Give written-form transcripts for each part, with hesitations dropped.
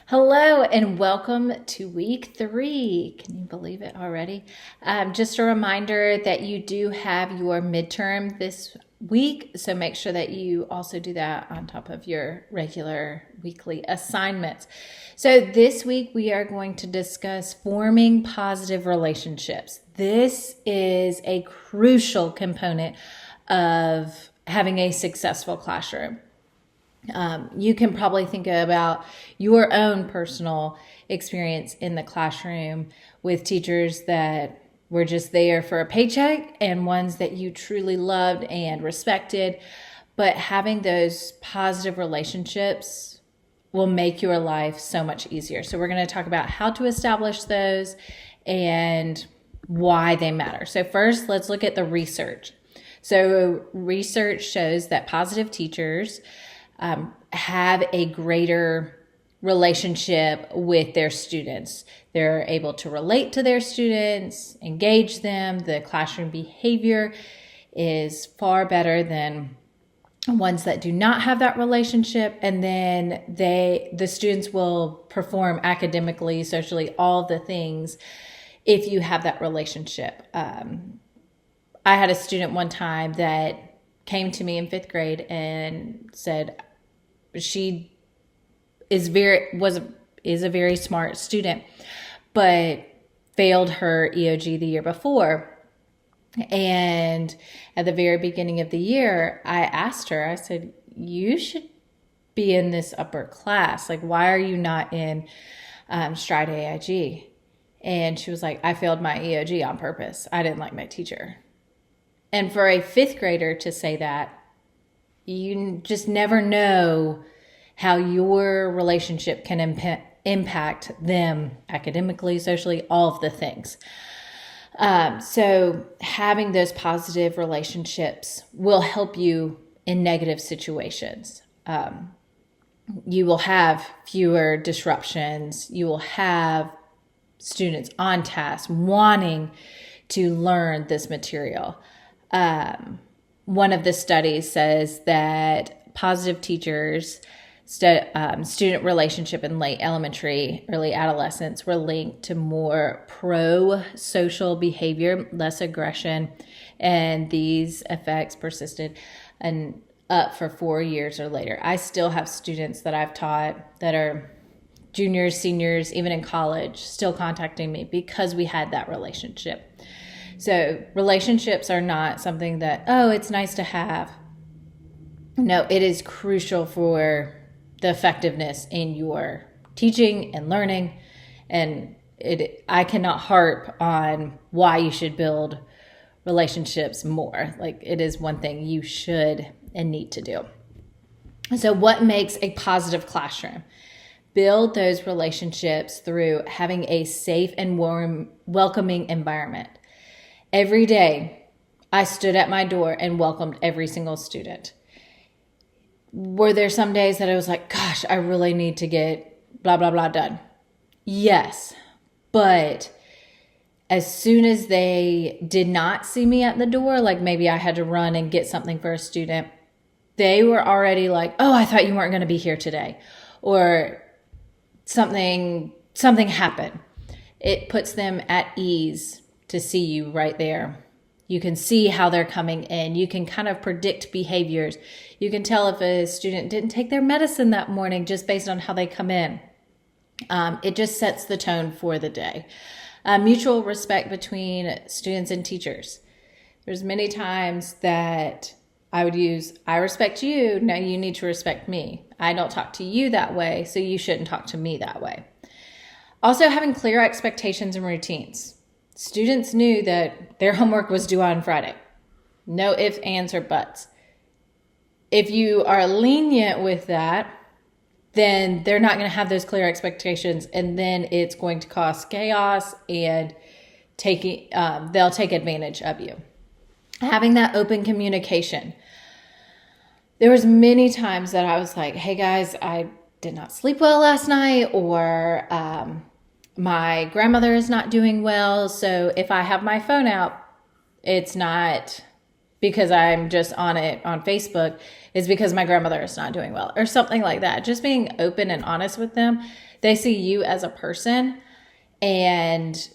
Hello and welcome to week 3. Can you believe it already? Just a reminder that you do have your midterm this week, so make sure that you also do that on top of your regular weekly assignments. So this week we are going to discuss forming positive relationships. This is a crucial component of having a successful classroom. You can probably think about your own personal experience in the classroom with teachers that were just there for a paycheck and ones that you truly loved and respected. But having those positive relationships will make your life so much easier. So we're going to talk about how to establish those and why they matter. So first, let's look at the research. So research shows that positive teachers have a greater relationship with their students. They're able to relate to their students, engage them. The classroom behavior is far better than ones that do not have that relationship. And then the students will perform academically, socially, all the things if you have that relationship. I had a student one time that came to me in 5th grade and said she is a very smart student, but failed her EOG the year before. And at the very beginning of the year, I asked her, I said, you should be in this upper class. Like, why are you not in Stride AIG? And she was like, I failed my EOG on purpose. I didn't like my teacher. And for a 5th grader to say that, you just never know how your relationship can impact them academically, socially, all of the things. So having those positive relationships will help you in negative situations. You will have fewer disruptions. You will have students on task wanting to learn this material. One of the studies says that positive teachers, student relationship in late elementary, early adolescence were linked to more pro-social behavior, less aggression, and these effects persisted and up for 4 years or later. I still have students that I've taught that are juniors, seniors, even in college, still contacting me because we had that relationship. So relationships are not something that, oh, it's nice to have. No, it is crucial for the effectiveness in your teaching and learning. And I cannot harp on why you should build relationships more. Like, it is one thing you should and need to do. So what makes a positive classroom? Build those relationships through having a safe and warm, welcoming environment. Every day, I stood at my door and welcomed every single student. Were there some days that I was like, gosh, I really need to get blah, blah, blah done? Yes, but as soon as they did not see me at the door, like maybe I had to run and get something for a student, they were already like, oh, I thought you weren't going to be here today. Or something happened. It puts them at ease to see you right there. You can see how they're coming in. You can kind of predict behaviors. You can tell if a student didn't take their medicine that morning just based on how they come in. It just sets the tone for the day. Mutual respect between students and teachers. There's many times that I would use, I respect you, now you need to respect me. I don't talk to you that way, so you shouldn't talk to me that way. Also, having clear expectations and routines. Students knew that their homework was due on Friday. No ifs, ands, or buts. If you are lenient with that, then they're not going to have those clear expectations, and then it's going to cause chaos and they'll take advantage of you. Having that open communication. There was many times that I was like, hey guys, I did not sleep well last night, or my grandmother is not doing well. So if I have my phone out, it's not because I'm just on it on Facebook is because my grandmother is not doing well or something like that. Just being open and honest with them. They see you as a person, and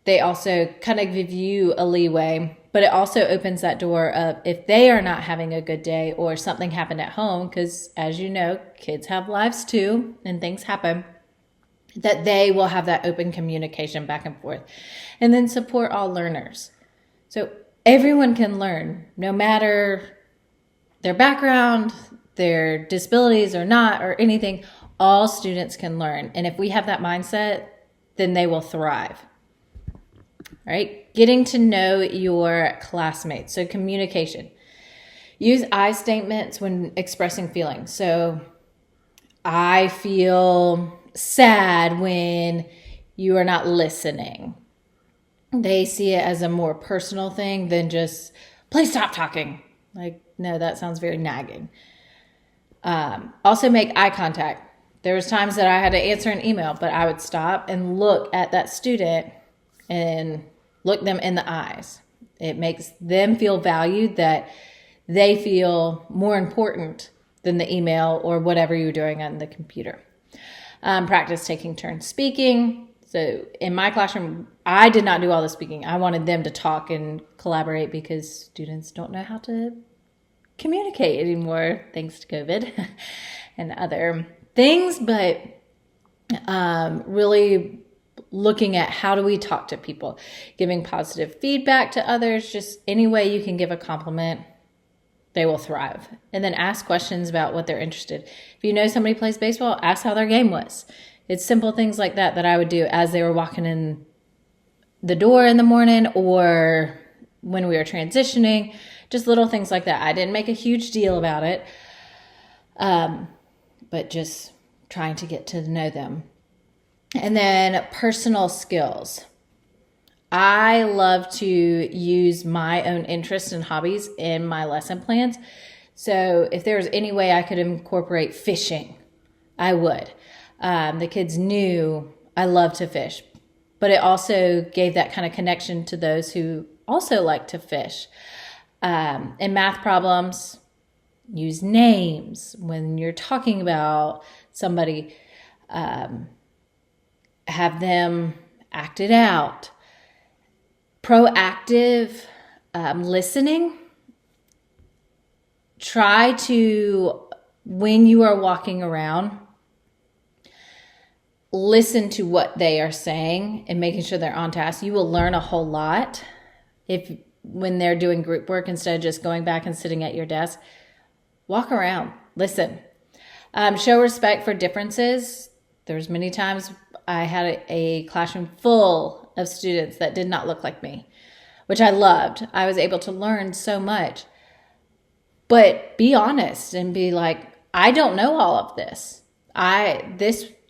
they also kind of give you a leeway, but it also opens that door of if they are not having a good day or something happened at home, because as you know, kids have lives too and things happen, that they will have that open communication back and forth. And then support all learners. So everyone can learn, no matter their background, their disabilities or not, or anything. All students can learn. And if we have that mindset, then they will thrive. All right? Getting to know your classmates. So communication. Use I statements when expressing feelings. So I feel sad when you are not listening. They see it as a more personal thing than just, please stop talking. Like, no, that sounds very nagging. Also make eye contact. There was times that I had to answer an email, but I would stop and look at that student and look them in the eyes. It makes them feel valued, that they feel more important than the email or whatever you're doing on the computer. Practice taking turns speaking. So in my classroom, I did not do all the speaking. I wanted them to talk and collaborate because students don't know how to communicate anymore, thanks to COVID and other things. But really looking at how do we talk to people, giving positive feedback to others, just any way you can give a compliment, they will thrive. And then ask questions about what they're interested. If you know somebody plays baseball, ask how their game was. It's simple things like that that I would do as they were walking in the door in the morning or when we were transitioning, just little things like that. I didn't make a huge deal about it, but just trying to get to know them. And then personal skills. I love to use my own interests and hobbies in my lesson plans. So if there was any way I could incorporate fishing, I would. The kids knew I love to fish, but it also gave that kind of connection to those who also like to fish. In math problems, use names when you're talking about somebody. Have them act it out. Proactive listening. Try to, when you are walking around, listen to what they are saying and making sure they're on task. You will learn a whole lot when they're doing group work, instead of just going back and sitting at your desk. Walk around, listen. Show respect for differences. There's many times I had a classroom full of students that did not look like me, which I loved. I was able to learn so much. But be honest and be like, I don't know all of this.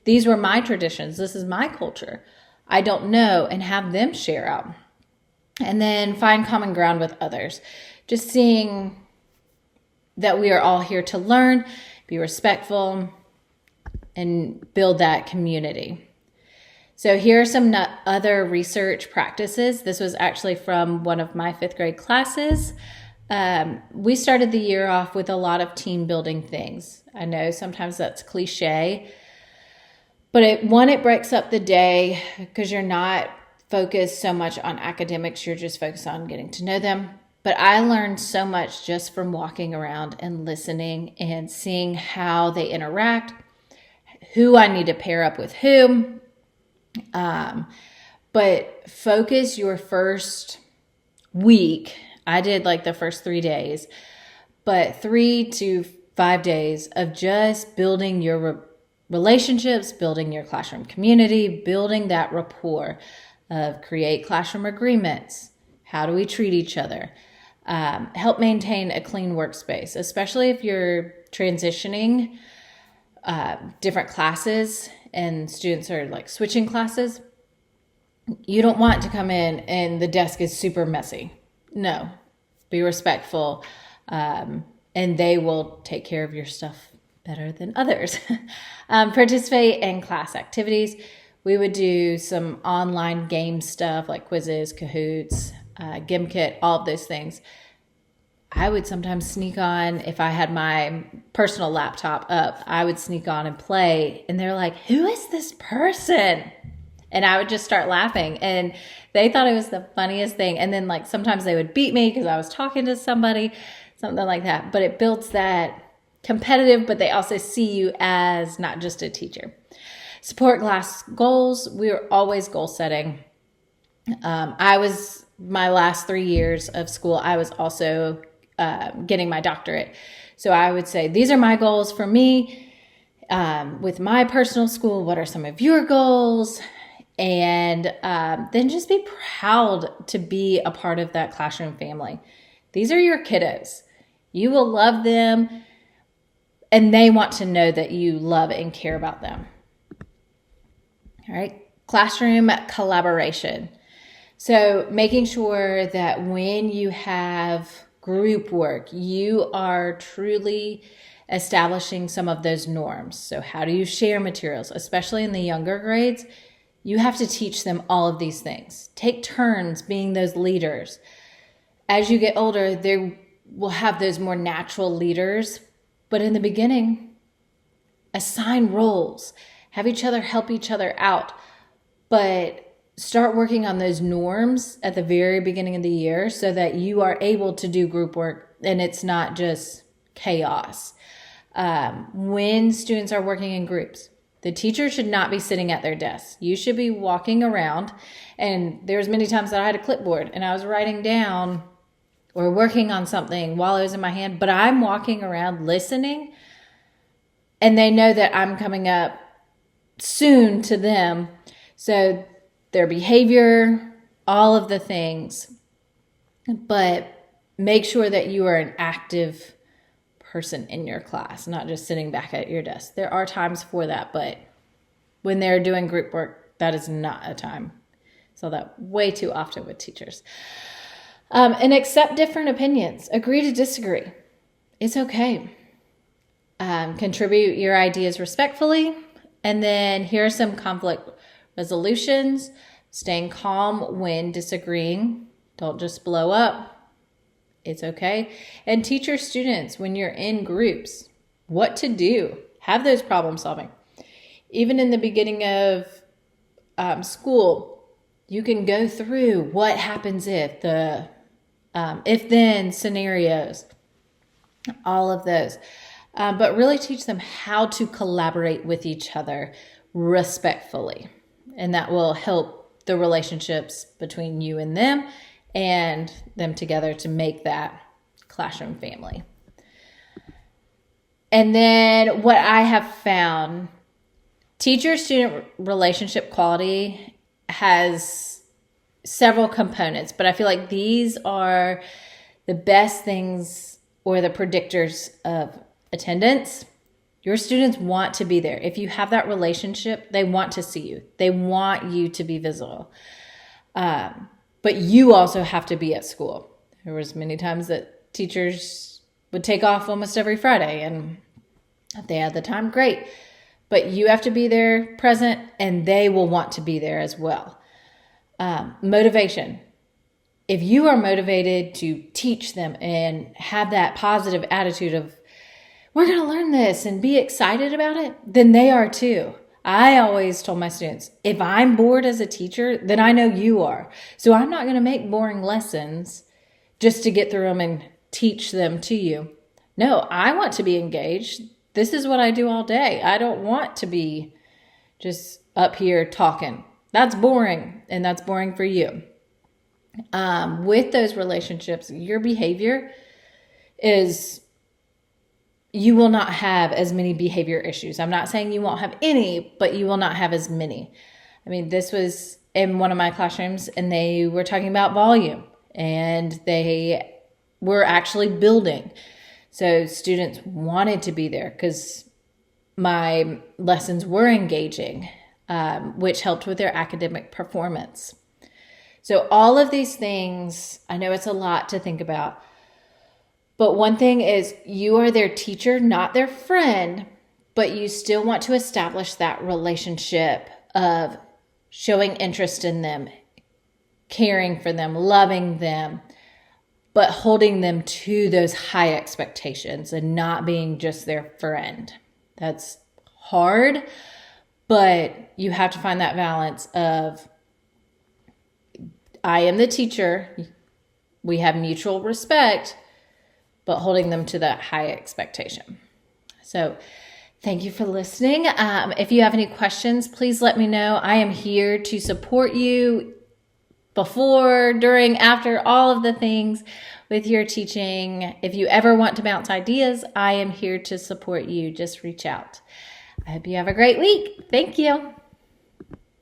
These were my traditions. This is my culture. I don't know, and have them share out. And then find common ground with others. Just seeing that we are all here to learn, be respectful, and build that community. So here are some other research practices. This was actually from one of my 5th grade classes. We started the year off with a lot of team building things. I know sometimes that's cliche, but it breaks up the day because you're not focused so much on academics. You're just focused on getting to know them. But I learned so much just from walking around and listening and seeing how they interact, who I need to pair up with whom. But focus your first week. I did like the first 3 days, but 3 to 5 days of just building your relationships, building your classroom community, building that rapport of create classroom agreements. How do we treat each other? Help maintain a clean workspace, especially if you're transitioning different classes and students are like switching classes. You don't want to come in and the desk is super messy. No, be respectful, and they will take care of your stuff better than others. Participate in class activities. We would do some online game stuff like quizzes, Kahoots, Gimkit, all of those things. I would sometimes sneak on, if I had my personal laptop up, I would sneak on and play. And they're like, who is this person? And I would just start laughing. And they thought it was the funniest thing. And then like sometimes they would beat me because I was talking to somebody, something like that. But it builds that competitive, but they also see you as not just a teacher. Support class goals. We were always goal setting. My last 3 years of school, I was also getting my doctorate. So I would say, these are my goals for me with my personal school. What are some of your goals? And then just be proud to be a part of that classroom family. These are your kiddos. You will love them, and they want to know that you love and care about them. All right, classroom collaboration. So making sure that when you have group work, you are truly establishing some of those norms. So how do you share materials, especially in the younger grades? You have to teach them all of these things. Take turns being those leaders. As you get older, they will have those more natural leaders. But in the beginning, assign roles. Have each other help each other out. But start working on those norms at the very beginning of the year so that you are able to do group work and it's not just chaos. When students are working in groups, the teacher should not be sitting at their desk. You should be walking around, and there's many times that I had a clipboard and I was writing down or working on something while it was in my hand, but I'm walking around listening, and they know that I'm coming up soon to them. So their behavior, all of the things, but make sure that you are an active person in your class, not just sitting back at your desk. There are times for that, but when they're doing group work, that is not a time. So that way too often with teachers. And accept different opinions. Agree to disagree. It's okay. Contribute your ideas respectfully. And then here are some conflict resolutions. Staying calm when disagreeing. Don't just blow up. It's okay. And teach your students when you're in groups what to do. Have those problem solving. Even in the beginning of school, you can go through what happens if, the if-then scenarios, all of those. But really teach them how to collaborate with each other respectfully. And that will help the relationships between you and them together to make that classroom family. And then what I have found, teacher-student relationship quality has several components, but I feel like these are the best things or the predictors of attendance. Your students want to be there. If you have that relationship, they want to see you. They want you to be visible. But you also have to be at school. There was many times that teachers would take off almost every Friday, and if they had the time, great. But you have to be there present, and they will want to be there as well. Motivation. If you are motivated to teach them and have that positive attitude of, we're going to learn this and be excited about it, then they are too. I always told my students, if I'm bored as a teacher, then I know you are. So I'm not going to make boring lessons just to get through them and teach them to you. No, I want to be engaged. This is what I do all day. I don't want to be just up here talking. That's boring, and that's boring for you. With those relationships, your behavior is, you will not have as many behavior issues. I'm not saying you won't have any, but you will not have as many. I mean, this was in one of my classrooms, and they were talking about volume, and they were actually building. So students wanted to be there because my lessons were engaging, which helped with their academic performance. So all of these things, I know it's a lot to think about, but one thing is, you are their teacher, not their friend, but you still want to establish that relationship of showing interest in them, caring for them, loving them, but holding them to those high expectations and not being just their friend. That's hard, but you have to find that balance of, I am the teacher, we have mutual respect, but holding them to that high expectation. So thank you for listening. If you have any questions, please let me know. I am here to support you before, during, after, all of the things with your teaching. If you ever want to bounce ideas, I am here to support you. Just reach out. I hope you have a great week. Thank you.